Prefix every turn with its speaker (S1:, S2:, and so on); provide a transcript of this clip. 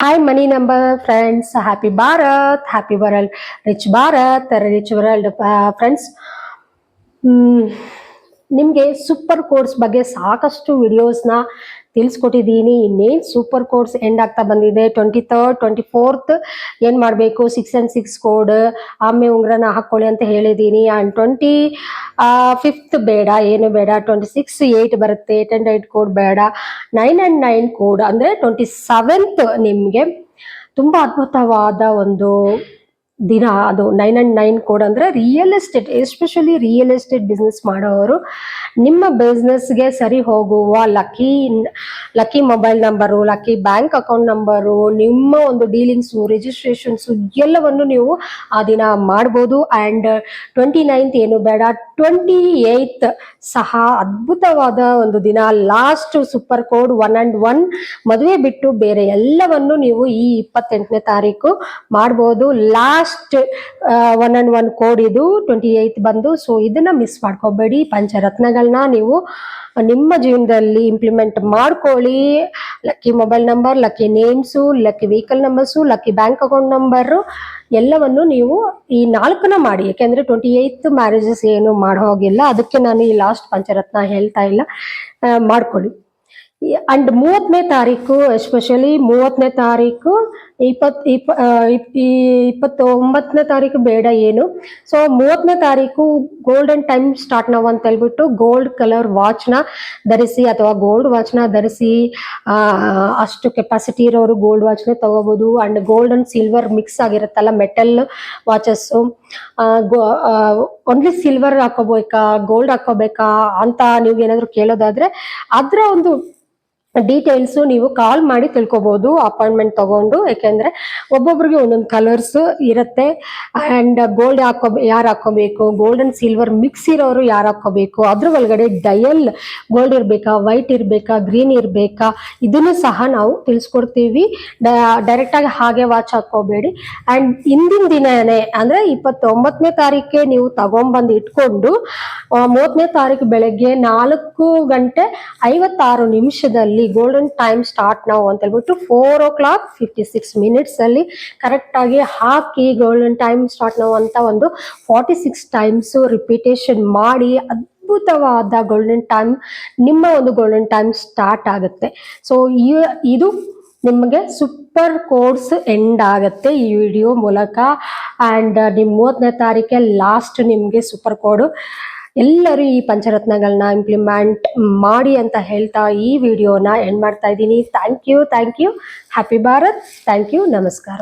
S1: Hi, money number friends. Happy Bharat, happy world, rich Bharat, rich world friends. ನಿಮಗೆ super course ಬಗ್ಗೆ ಸಾಕಷ್ಟು ವಿಡಿಯೋಸ್ನ ತಿಳಿಸ್ಕೊಟ್ಟಿದ್ದೀನಿ. ಇನ್ನೇನು super course end ಆಗ್ತಾ ಬಂದಿದೆ. 23rd 24th ಏನು ಮಾಡಬೇಕು, 6 and 6 ಕೋಡ್ ಆಮೆ ಉಂಗ್ರನ ಹಾಕ್ಕೊಳ್ಳಿ ಅಂತ ಹೇಳಿದ್ದೀನಿ. ಆ್ಯಂಡ್ 25th ಬೇಡ, ಏನು ಬೇಡ. 26 8 ಬರುತ್ತೆ, 8 and 8 ಕೋಡ್ ಬೇಡ. 9 and 9 ಕೋಡ್ ಅಂದರೆ 27th ನಿಮಗೆ ತುಂಬ ಅದ್ಭುತವಾದ ಒಂದು ದಿನ. ಅದು 9 and 9 ಕೋಡ್ ಅಂದರೆ real estate, especially real estate business ಮಾಡೋರು ನಿಮ್ಮ ಬಿಸ್ನೆಸ್ಗೆ ಸರಿ ಹೋಗುವ lucky mobile number, lucky bank account number, ನಿಮ್ಮ ಒಂದು ಡೀಲಿಂಗ್ಸು, ರಿಜಿಸ್ಟ್ರೇಷನ್ಸು ಎಲ್ಲವನ್ನು ನೀವು ಆ ದಿನ ಮಾಡ್ಬೋದು. ಆ್ಯಂಡ್ 29th ಏನು ಬೇಡ, 28th ಸಹ ಅದ್ಭುತವಾದ ಒಂದು ದಿನ. ಲಾಸ್ಟ್ ಸೂಪರ್ ಕೋಡ್ 1 and 1 ಮದುವೆ ಬಿಟ್ಟು ಬೇರೆ ಎಲ್ಲವನ್ನು ನೀವು ಈ 28ನೇ ತಾರೀಕು ಮಾಡ್ಬೋದು. ಲಾಸ್ಟ್ 1 and 1 ಕೋಡ್ ಇದು 28th ಬಂದು. ಸೊ ಇದನ್ನ ಮಿಸ್ ಮಾಡ್ಕೋಬೇಡಿ. ಪಂಚರತ್ನಗಳನ್ನ ನೀವು ನಿಮ್ಮ ಜೀವನದಲ್ಲಿ ಇಂಪ್ಲಿಮೆಂಟ್ ಮಾಡ್ಕೊಳ್ಳಿ. Lucky mobile number, lucky names, lucky vehicle numbers, lucky bank account number ಎಲ್ಲವನ್ನು ನೀವು ಈ 4ನ ಮಾಡಿ. ಯಾಕೆಂದ್ರೆ 28th ಮ್ಯಾರೇಜಸ್ ಏನು ಮಾಡೋ ಹೋಗಿಲ್ಲ, ಅದಕ್ಕೆ ನಾನು ಈ ಲಾಸ್ಟ್ ಪಂಚರತ್ನ ಹೇಳ್ತಾ ಇಲ್ಲ. ಮಾಡ್ಕೊಳ್ಳಿ. ಅಂಡ್ 30ನೇ ತಾರೀಕು, ಎಸ್ಪೆಷಲಿ 30ನೇ ತಾರೀಕು, 29ನೇ ತಾರೀಕು ಬೇಡ ಏನು. ಸೊ 30ನೇ ತಾರೀಕು ಗೋಲ್ಡನ್ ಟೈಮ್ ಸ್ಟಾರ್ಟ್ ನಾವು ಅಂತ ಹೇಳ್ಬಿಟ್ಟು ಗೋಲ್ಡ್ ಕಲರ್ ವಾಚ್ನ ಧರಿಸಿ ಅಥವಾ ಗೋಲ್ಡ್ ವಾಚ್ನ ಧರಿಸಿ, ಅಷ್ಟು ಕೆಪಾಸಿಟಿ ಇರೋರು ಗೋಲ್ಡ್ ವಾಚ್ನೇ ತಗೋಬೋದು. And gold and silver mix ಆಗಿರುತ್ತಲ್ಲ ಮೆಟಲ್ ವಾಚಸ್ಸು, ಓನ್ಲಿ ಸಿಲ್ವರ್ ಹಾಕೋಬೇಕಾ ಗೋಲ್ಡ್ ಹಾಕೋಬೇಕಾ ಅಂತ ನೀವು ಏನಾದ್ರು ಕೇಳೋದಾದ್ರೆ ಅದರ ಒಂದು ಡೀಟೇಲ್ಸು ನೀವು ಕಾಲ್ ಮಾಡಿ ತಿಳ್ಕೊಬೋದು, ಅಪಾಯಿಂಟ್ಮೆಂಟ್ ತಗೊಂಡು. ಯಾಕೆಂದ್ರೆ ಒಬ್ಬೊಬ್ರಿಗೆ ಒಂದೊಂದು ಕಲರ್ಸ್ ಇರುತ್ತೆ. ಆ್ಯಂಡ್ ಗೋಲ್ಡ್ ಯಾರು ಹಾಕೋಬೇಕು, ಗೋಲ್ಡ್ ಅಂಡ್ ಸಿಲ್ವರ್ ಮಿಕ್ಸ್ ಇರೋರು ಯಾರು ಹಾಕೋಬೇಕು, ಅದ್ರ ಒಳಗಡೆ ಡಯಲ್ ಗೋಲ್ಡ್ ಇರಬೇಕಾ, ವೈಟ್ ಇರಬೇಕಾ, ಗ್ರೀನ್ ಇರಬೇಕಾ, ಇದನ್ನು ಸಹ ನಾವು ತಿಳಿಸ್ಕೊಡ್ತೀವಿ. ಡೈರೆಕ್ಟಾಗಿ ಹಾಗೆ ವಾಚ್ ಹಾಕೋಬೇಡಿ. ಆ್ಯಂಡ್ ಹಿಂದಿನ ದಿನನೇ ಅಂದರೆ 29ನೇ ತಾರೀಕೆ ನೀವು ತಗೊಂಬಂದು ಇಟ್ಕೊಂಡು 30ನೇ ತಾರೀಕು ಬೆಳಗ್ಗೆ 4:56 ಗೋಲ್ಡನ್ ಟೈಮ್ ಸ್ಟಾರ್ಟ್ ನಾವು ಅಂತ ಹೇಳ್ಬಿಟ್ಟು 4:56 ಅಲ್ಲಿ ಕರೆಕ್ಟ್ ಆಗಿ ಹಾಕಿ ಗೋಲ್ಡನ್ ಟೈಮ್ ಸ್ಟಾರ್ಟ್ ನಾವು ಅಂತ ಒಂದು 46 ಟೈಮ್ಸ್ ರಿಪಿಟೇಷನ್ ಮಾಡಿ ಅದ್ಭುತವಾದ ಗೋಲ್ಡನ್ ಟೈಮ್, ನಿಮ್ಮ ಒಂದು ಗೋಲ್ಡನ್ ಟೈಮ್ ಸ್ಟಾರ್ಟ್ ಆಗುತ್ತೆ. ಸೊ ಇದು ನಿಮಗೆ ಸೂಪರ್ ಕೋರ್ಸ್ ಎಂಡ್ ಆಗುತ್ತೆ ಈ ವಿಡಿಯೋ ಮೂಲಕ. ಆ್ಯಂಡ್ ನಿಮ್ಮ 30ನೇ ತಾರೀಕೆ ಲಾಸ್ಟ್ ನಿಮಗೆ ಸೂಪರ್ ಕೋಡು. ಎಲ್ಲರೂ ಈ ಪಂಚರತ್ನಗಳನ್ನ ಇಂಪ್ಲಿಮೆಂಟ್ ಮಾಡಿ ಅಂತ ಹೇಳ್ತಾ ಈ ವಿಡಿಯೋನ ಎಂಡ್ ಮಾಡ್ತಾ ಇದ್ದೀನಿ. Thank you. Happy Bharat. Thank you. ನಮಸ್ಕಾರ.